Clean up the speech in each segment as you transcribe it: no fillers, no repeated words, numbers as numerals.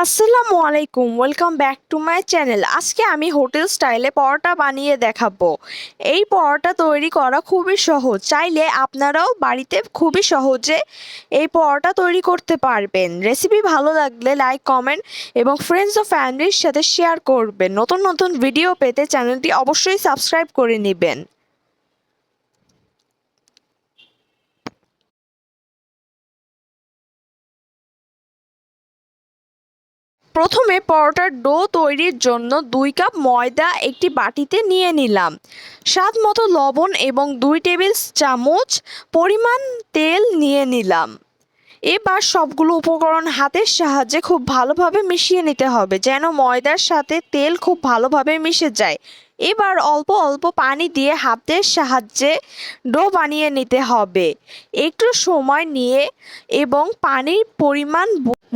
আসসালামু আলাইকুম, welcome back to my channel. আজকে আমি হোটেল স্টাইলে পরোটা বানিয়ে দেখাবো। এই পরোটা তৈরি করা খুবই সহজ, চাইলে আপনারাও বাড়িতে খুবই সহজে এই পরোটা তৈরি করতে পারবেন। রেসিপি ভালো লাগলে লাইক, কমেন্ট এবং ফ্রেন্ডস ও ফ্যামিলির সাথে শেয়ার করবেন। নতুন নতুন ভিডিও পেতে চ্যানেলটি অবশ্যই সাবস্ক্রাইব করে নেবেন। প্রথমে পরোটার ডো তৈরির জন্য 2 কাপ ময়দা একটি বাটিতে নিয়ে নিলাম। স্বাদ মতো লবণ এবং 2 টেবিল চামচ পরিমাণ তেল নিয়ে নিলাম। এবার সবগুলো উপকরণ হাতের সাহায্যে খুব ভালোভাবে মিশিয়ে নিতে হবে, যেন ময়দার সাথে তেল খুব ভালোভাবে মিশে যায়। এবার অল্প অল্প পানি দিয়ে হাতের সাহায্যে ডো বানিয়ে নিতে হবে। একটু সময় নিয়ে এবং পানির পরিমাণ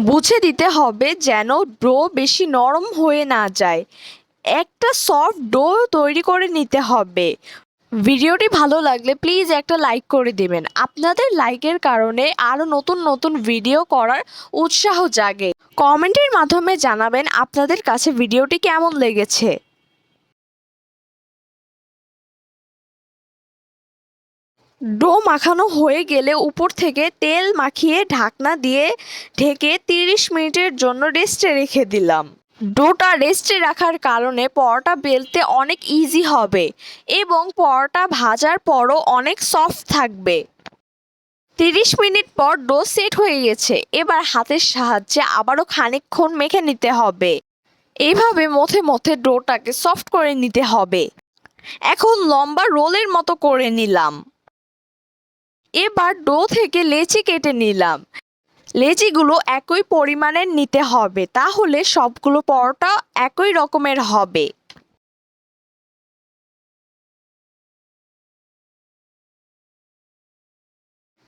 বুঝে দিতে হবে, যেন ডো বেশি নরম হয়ে না যায়। একটা সফট ডো তৈরি করে নিতে হবে। ভিডিওটি ভালো লাগলে প্লিজ একটা লাইক করে দেবেন। আপনাদের লাইকের কারণে আরও নতুন নতুন ভিডিও করার উৎসাহ জাগে। কমেন্টের মাধ্যমে জানাবেন আপনাদের কাছে ভিডিওটি কেমন লেগেছে। ডো মাখানো হয়ে গেলে উপর থেকে তেল মাখিয়ে ঢাকনা দিয়ে ঢেকে 30 মিনিটের জন্য রেস্টে রেখে দিলাম। ডোটা রেস্টে রাখার কারণে পরোটা বেলতে অনেক ইজি হবে এবং পরোটা ভাজার পরও অনেক সফট থাকবে। 30 মিনিট পর ডো সেট হয়ে গেছে। এবার হাতের সাহায্যে আবারও খানিকক্ষণ মেখে নিতে হবে। এইভাবে মথে মথে ডোটাকে সফট করে নিতে হবে। এখন লম্বা রোলের মতো করে নিলাম। এবার ডো থেকে লেচি কেটে নিলাম। লেচিগুলো একই পরিমাণের নিতে হবে, তাহলে সবগুলো পরোটা একই রকমের হবে।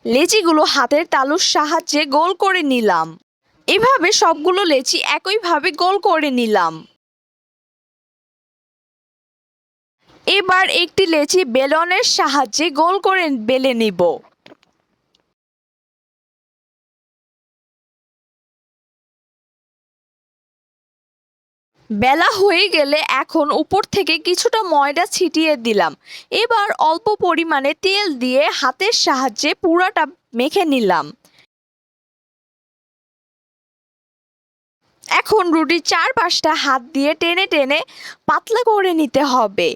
লেচিগুলো হাতের তালুর সাহায্যে গোল করে নিলাম। এভাবে সবগুলো লেচি একইভাবে গোল করে নিলাম। এবার একটি লেচি বেলনের সাহায্যে গোল করে বেলে নিব। বেলা হয়ে গেলে এখন উপর থেকে কিছুটা ময়দা ছিটিয়ে দিলাম। এবার অল্প পরিমাণে তেল দিয়ে হাতের সাহায্যে পুরাটা মেখে নিলাম। এখন রুটির চারপাশটা হাত দিয়ে টেনে টেনে পাতলা করে নিতে হবে।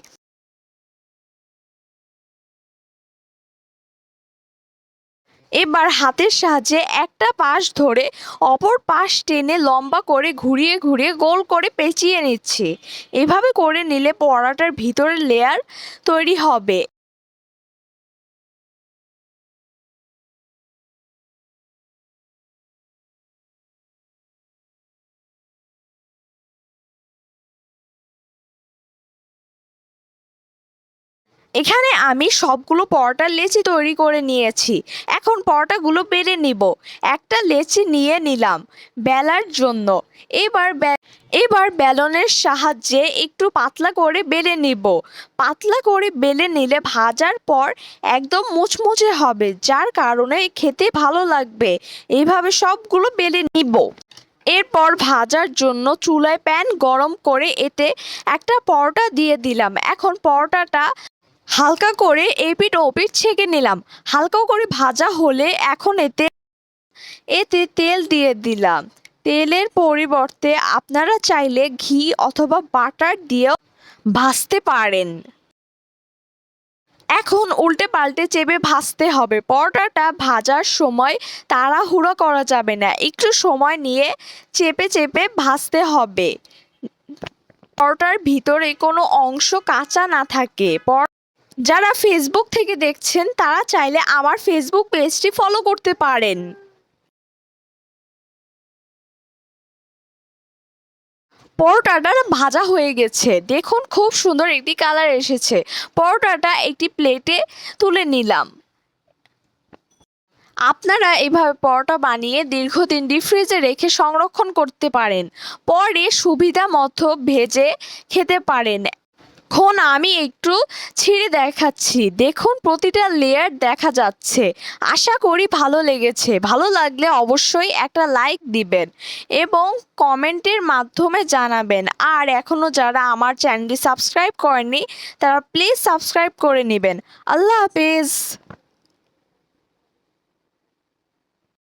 এবার হাতের সাহায্যে একটা পাশ ধরে অপর পাশ টেনে লম্বা করে ঘুরিয়ে ঘুরিয়ে গোল করে পেঁচিয়ে নিচ্ছি। এভাবে করে নিলে পরোটার ভিতরের লেয়ার তৈরি হবে। এখানে আমি সবগুলো পরোটার লেচি তৈরি করে নিয়েছি। এখন পরোটাগুলো বেলে নিব। একটা লেচি নিয়ে নিলাম বেলার জন্য। এবার বেলনের সাহায্যে একটু পাতলা করে বেলে নিব। পাতলা করে বেলে নিলে ভাজার পর একদম মুচমুচে হবে, যার কারণে খেতে ভালো লাগবে। এইভাবে সবগুলো বেলে নিব। এরপর ভাজার জন্য চুলায় প্যান গরম করে এতে একটা পরোটা দিয়ে দিলাম। এখন পরোটাটা হালকা করে এপিঠ ওপিঠ ছেঁকে নিলাম। হালকা করে ভাজা হলে এখন এতে তেল দিয়ে দিলাম। তেলের পরিবর্তে আপনারা চাইলে ঘি অথবা বাটার দিয়েও ভাজতে পারেন। এখন উল্টে পাল্টে চেপে ভাজতে হবে। পরোটাটা ভাজার সময় তাড়াহুড়ো করা যাবে না, একটু সময় নিয়ে চেপে চেপে ভাজতে হবে, পরোটার ভিতরে কোনো অংশ কাঁচা না থাকে। যারা ফেসবুক থেকে দেখছেন তারা চাইলে আমার ফেসবুক পেজটি ফলো করতে পারেন। পরোটাটা ভাজা হয়ে গেছে, দেখুন খুব সুন্দর একটি কালার এসেছে। পরোটাটা একটি প্লেটে তুলে নিলাম। আপনারা এভাবে পরোটা বানিয়ে দীর্ঘদিন ডিপ ফ্রিজে রেখে সংরক্ষণ করতে পারেন। পরে সুবিধা মতো ভেজে খেতে পারেন। এখন আমি একটু ছিঁড়ে দেখাচ্ছি, দেখুন প্রতিটা লেয়ার দেখা যাচ্ছে। আশা করি ভালো লেগেছে। ভালো লাগলে অবশ্যই একটা লাইক দিবেন এবং কমেন্টের মাধ্যমে জানাবেন। আর এখনও যারা আমার চ্যানেলটি সাবস্ক্রাইব করেনি তারা প্লিজ সাবস্ক্রাইব করে নেবেন। আল্লাহ হাফেজ।